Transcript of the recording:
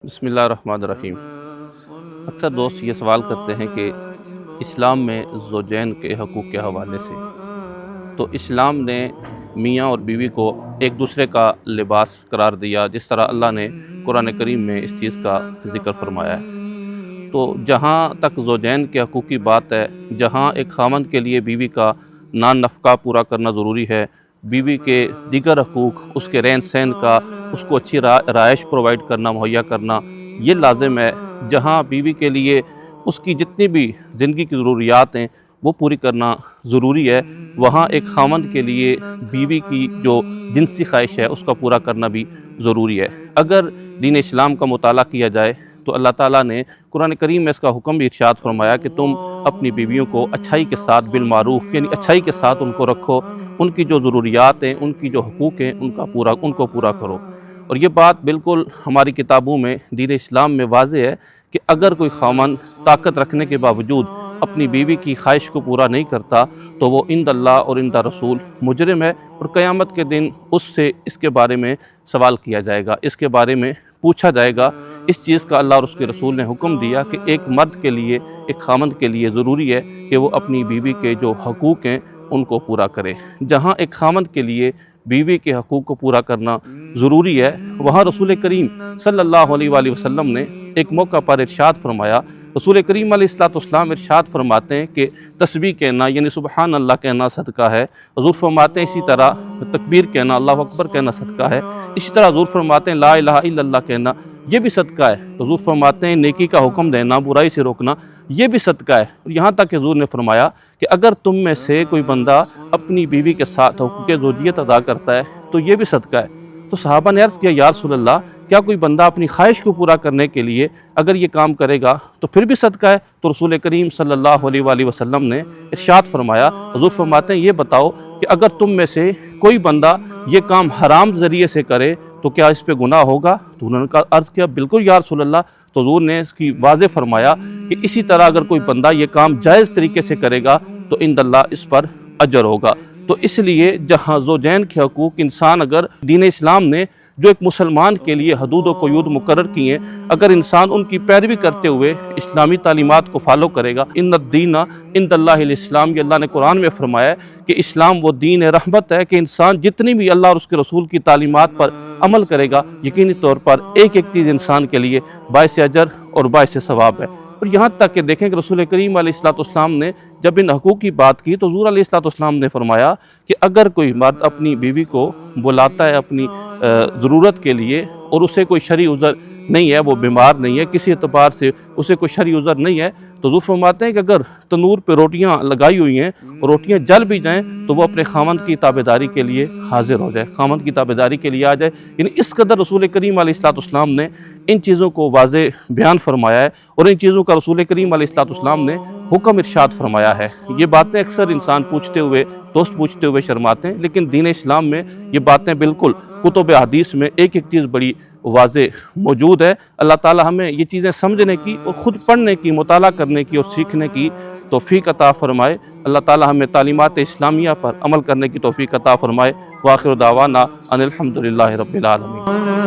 بسم اللہ الرحمن الرحیم۔ اکثر دوست یہ سوال کرتے ہیں کہ اسلام میں زوجین کے حقوق کے حوالے سے تو اسلام نے میاں اور بیوی کو ایک دوسرے کا لباس قرار دیا، جس طرح اللہ نے قرآن کریم میں اس چیز کا ذکر فرمایا ہے۔ تو جہاں تک زوجین کے حقوق کی بات ہے، جہاں ایک خاوند کے لیے بیوی کا نان نفقہ پورا کرنا ضروری ہے، بیوی کے دیگر حقوق، اس کے رہن سہن کا، اس کو اچھی رہائش پرووائڈ کرنا، مہیا کرنا، یہ لازم ہے۔ جہاں بیوی کے لیے اس کی جتنی بھی زندگی کی ضروریات ہیں وہ پوری کرنا ضروری ہے، وہاں ایک خاوند کے لیے بیوی کی جو جنسی خواہش ہے اس کا پورا کرنا بھی ضروری ہے۔ اگر دین اسلام کا مطالعہ کیا جائے تو اللہ تعالیٰ نے قرآن کریم میں اس کا حکم بھی ارشاد فرمایا کہ تم اپنی بیویوں کو اچھائی کے ساتھ بالمعروف، یعنی اچھائی کے ساتھ ان کو رکھو، ان کی جو ضروریات ہیں، ان کی جو حقوق ہیں، ان کو پورا کرو۔ اور یہ بات بالکل ہماری کتابوں میں، دین اسلام میں واضح ہے کہ اگر کوئی خاوند طاقت رکھنے کے باوجود اپنی بیوی کی خواہش کو پورا نہیں کرتا تو وہ عند اللہ اور عند رسول مجرم ہے، اور قیامت کے دن اس سے اس کے بارے میں سوال کیا جائے گا، اس کے بارے میں پوچھا جائے گا۔ اس چیز کا اللہ اور اس کے رسول نے حکم دیا کہ ایک مرد کے لیے، ایک خاوند کے لیے ضروری ہے کہ وہ اپنی بیوی کے جو حقوق ہیں ان کو پورا کرے۔ جہاں ایک خاوند کے لیے بیوی کے حقوق کو پورا کرنا ضروری ہے، وہاں رسول کریم صلی اللہ علیہ وآلہ وسلم نے ایک موقع پر ارشاد فرمایا۔ رسول کریم علیہ السلام ارشاد فرماتے ہیں کہ تسبیح کہنا، یعنی سبحان اللہ کہنا صدقہ ہے۔ حضور فرماتے ہیں اسی طرح تکبیر کہنا، اللہ اکبر کہنا صدقہ ہے۔ اسی طرح حضور فرماتے ہیں لا الہ الا اللہ کہنا، یہ بھی صدقہ ہے۔ حضور فرماتے ہیں نیکی کا حکم دینا، برائی سے روکنا، یہ بھی صدقہ ہے۔ اور یہاں تک کہ حضور نے فرمایا کہ اگر تم میں سے کوئی بندہ اپنی بیوی کے ساتھ حقوق زوجیت ادا کرتا ہے تو یہ بھی صدقہ ہے۔ تو صحابہ نے عرض کیا یا رسول اللہ، کیا کوئی بندہ اپنی خواہش کو پورا کرنے کے لیے اگر یہ کام کرے گا تو پھر بھی صدقہ ہے؟ تو رسول کریم صلی اللہ علیہ وآلہ وسلم نے ارشاد فرمایا، حضور فرماتے ہیں یہ بتاؤ کہ اگر تم میں سے کوئی بندہ یہ کام حرام ذریعے سے کرے تو کیا اس پہ گناہ ہوگا؟ تو انہوں نے عرض کیا بالکل یا رسول اللہ۔ تو حضور نے اس کی واضح فرمایا کہ اسی طرح اگر کوئی بندہ یہ کام جائز طریقے سے کرے گا تو عند اللہ اس پر اجر ہوگا۔ تو اس لیے جہاں زوجین کے حقوق، انسان اگر دین اسلام نے جو ایک مسلمان کے لیے حدود و قیود مقرر کی ہیں، اگر انسان ان کی پیروی کرتے ہوئے اسلامی تعلیمات کو فالو کرے گا، ان الدین عند اللہ الاسلام، یہ اللہ نے قرآن میں فرمایا ہے کہ اسلام وہ دین رحمت ہے کہ انسان جتنی بھی اللہ اور اس کے رسول کی تعلیمات پر عمل کرے گا، یقینی طور پر ایک ایک چیز انسان کے لیے باعث اجر اور باعث ثواب ہے۔ اور یہاں تک کہ دیکھیں کہ رسول کریم علیہ السلام نے جب ان حقوق کی بات کی تو حضور علیہ السلام نے فرمایا کہ اگر کوئی مرد اپنی بیوی کو بلاتا ہے اپنی ضرورت کے لیے اور اسے کوئی شرعی عذر نہیں ہے، وہ بیمار نہیں ہے، کسی اعتبار سے اسے کوئی شرعی عذر نہیں ہے، تو حضور فرماتے ہیں کہ اگر تنور پہ روٹیاں لگائی ہوئی ہیں اور روٹیاں جل بھی جائیں تو وہ اپنے خاوند کی تابعداری کے لیے حاضر ہو جائے، خاوند کی تابعداری کے لیے آ جائے۔ یعنی اس قدر رسول کریم علیہ السلام نے ان چیزوں کو واضح بیان فرمایا ہے، اور ان چیزوں کا رسول کریم علیہ السلام نے حکم ارشاد فرمایا ہے۔ یہ باتیں اکثر انسان دوست پوچھتے ہوئے شرماتے ہیں، لیکن دین اسلام میں یہ باتیں بالکل کتب حدیث میں ایک ایک چیز بڑی واضح موجود ہے۔ اللہ تعالی ہمیں یہ چیزیں سمجھنے کی اور خود پڑھنے کی، مطالعہ کرنے کی اور سیکھنے کی توفیق عطا فرمائے۔ اللہ تعالی ہمیں تعلیمات اسلامیہ پر عمل کرنے کی توفیق عطا فرمائے۔ وآخر دعوانا ان الحمدللہ رب العالمین۔